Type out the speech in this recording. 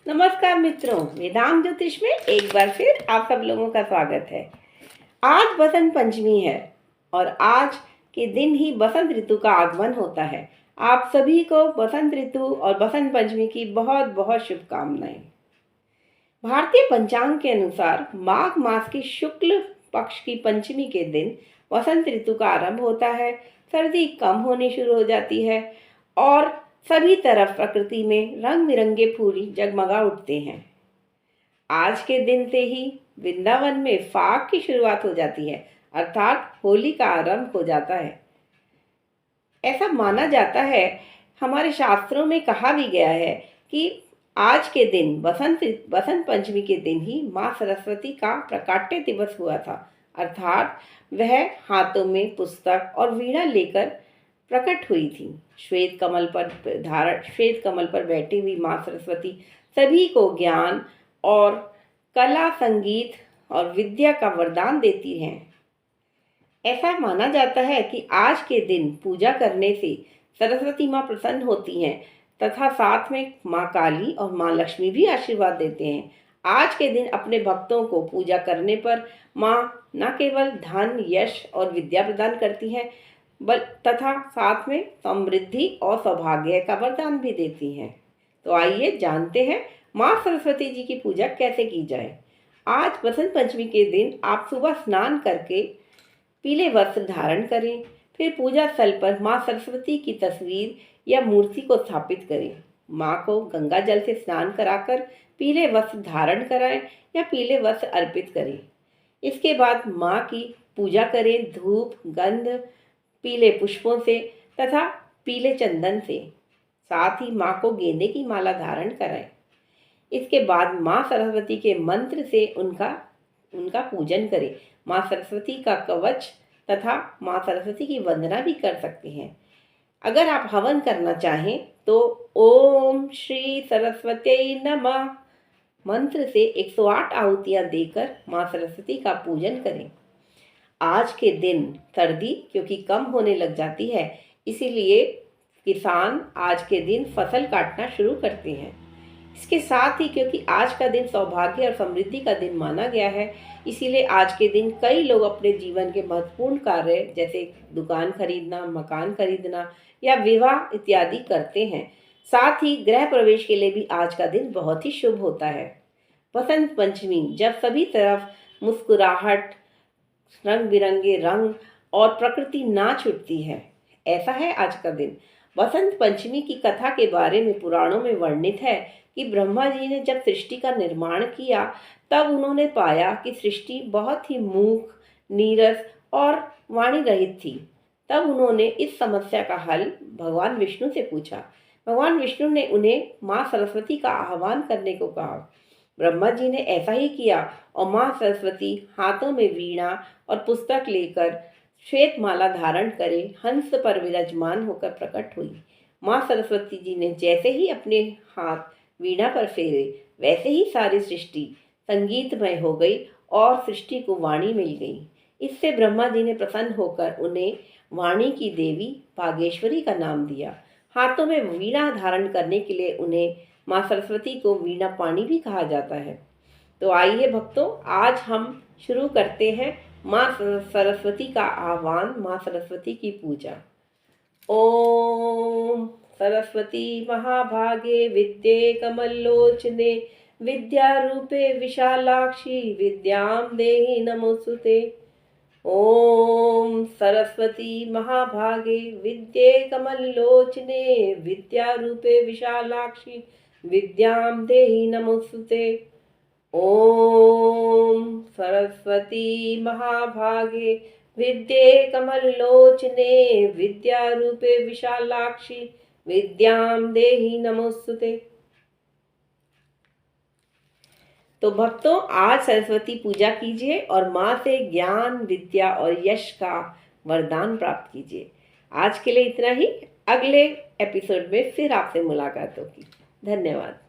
नमस्कार मित्रों, वेदांत ज्योतिष में एक बार फिर आप सब लोगों का स्वागत है। आज बसंत पंचमी है और आज के दिन ही बसंत ऋतु का आगमन होता है। आप सभी को बसंत ऋतु और बसंत पंचमी की बहुत बहुत शुभकामनाएं। भारतीय पंचांग के अनुसार माघ मास की शुक्ल पक्ष की पंचमी के दिन वसंत ऋतु का आरंभ होता है। सर्दी कम होनी शुरू हो जाती है और सभी तरफ प्रकृति में रंग बिरंगे फूल जगमगा उठते हैं। आज के दिन से ही वृंदावन में फाग की शुरुआत हो जाती है, अर्थात होली का आरंभ हो जाता है। ऐसा माना जाता है, हमारे शास्त्रों में कहा भी गया है कि आज के दिन बसंत पंचमी के दिन ही माँ सरस्वती का प्राकट्य दिवस हुआ था, अर्थात वह हाथों में पुस्तक और वीणा लेकर प्रकट हुई थी। श्वेत कमल पर बैठी हुई माँ सरस्वती सभी को ज्ञान और कला, संगीत और विद्या का वरदान देती हैं। ऐसा माना जाता है कि आज के दिन पूजा करने से सरस्वती माँ प्रसन्न होती हैं तथा साथ में माँ काली और माँ लक्ष्मी भी आशीर्वाद देते हैं। आज के दिन अपने भक्तों को पूजा करने पर माँ न केवल धन, यश और विद्या प्रदान करती हैं तथा साथ में समृद्धि और सौभाग्य का वरदान भी देती हैं। तो आइए जानते हैं माँ सरस्वती जी की पूजा कैसे की जाए। आज बसंत पंचमी के दिन आप सुबह स्नान करके पीले वस्त्र धारण करें, फिर पूजा स्थल पर माँ सरस्वती की तस्वीर या मूर्ति को स्थापित करें। माँ को गंगा जल से स्नान कराकर पीले वस्त्र धारण कराएं या पीले वस्त्र अर्पित करें। इसके बाद माँ की पूजा करें धूप, गंध, पीले पुष्पों से तथा पीले चंदन से। साथ ही माँ को गेंदे की माला धारण कराएं। इसके बाद माँ सरस्वती के मंत्र से उनका पूजन करें। माँ सरस्वती का कवच तथा माँ सरस्वती की वंदना भी कर सकते हैं। अगर आप हवन करना चाहें तो ओम श्री सरस्वती नमः मंत्र से 108 आहुतियाँ देकर माँ सरस्वती का पूजन करें। आज के दिन सर्दी क्योंकि कम होने लग जाती है, इसीलिए किसान आज के दिन फसल काटना शुरू करते हैं। इसके साथ ही क्योंकि आज का दिन सौभाग्य और समृद्धि का दिन माना गया है, इसीलिए आज के दिन कई लोग अपने जीवन के महत्वपूर्ण कार्य जैसे दुकान खरीदना, मकान खरीदना या विवाह इत्यादि करते हैं। साथ ही गृह प्रवेश के लिए भी आज का दिन बहुत ही शुभ होता है। बसंत पंचमी जब सभी तरफ मुस्कुराहट, रंग बिरंगे रंग और प्रकृति नाच उठती है, ऐसा है आज का दिन। बसंत पंचमी की कथा के बारे में पुराणों में वर्णित है कि ब्रह्मा जी ने जब सृष्टि का निर्माण किया तब उन्होंने पाया कि सृष्टि बहुत ही मूक, नीरस और वाणी रहित थी। तब उन्होंने इस समस्या का हल भगवान विष्णु से पूछा। भगवान विष्णु ने उन्हें माँ सरस्वती का आह्वान करने को कहा। ब्रह्मा जी ने ऐसा ही किया और माँ सरस्वती हाथों में वीणा और पुस्तक लेकर श्वेत माला धारण करे हंस पर विराजमान होकर प्रकट हुई। माँ सरस्वती जी ने जैसे ही अपने हाथ वीणा पर फेरे, वैसे ही सारी सृष्टि संगीतमय हो गई और सृष्टि को वाणी मिल गई। इससे ब्रह्मा जी ने प्रसन्न होकर उन्हें वाणी की देवी बागेश्वरी का नाम दिया। हाथों में वीणा धारण करने के लिए उन्हें माँ सरस्वती को वीणा पाणी भी कहा जाता है। तो आइए भक्तों, आज हम शुरू करते हैं माँ सरस्वती का आह्वान, माँ सरस्वती की पूजा। ओम सरस्वती महाभागे विद्ये कमलोचने विद्यारूपे विशालाक्षी विद्यां देहि नमोस्तुते। ओम सरस्वती महाभागे विद्ये कमलोचने विद्यारूपे विशालाक्षी विद्यां देहि नमोस्तुते। ओम सरस्वती महाभागे विद्ये कमलोचने विद्यारूपे विशालाक्षी विद्यां देहि नमोस्तुते। तो भक्तों, आज सरस्वती पूजा कीजिए और माँ से ज्ञान, विद्या और यश का वरदान प्राप्त कीजिए। आज के लिए इतना ही। अगले एपिसोड में फिर आपसे मुलाकात होगी। धन्यवाद।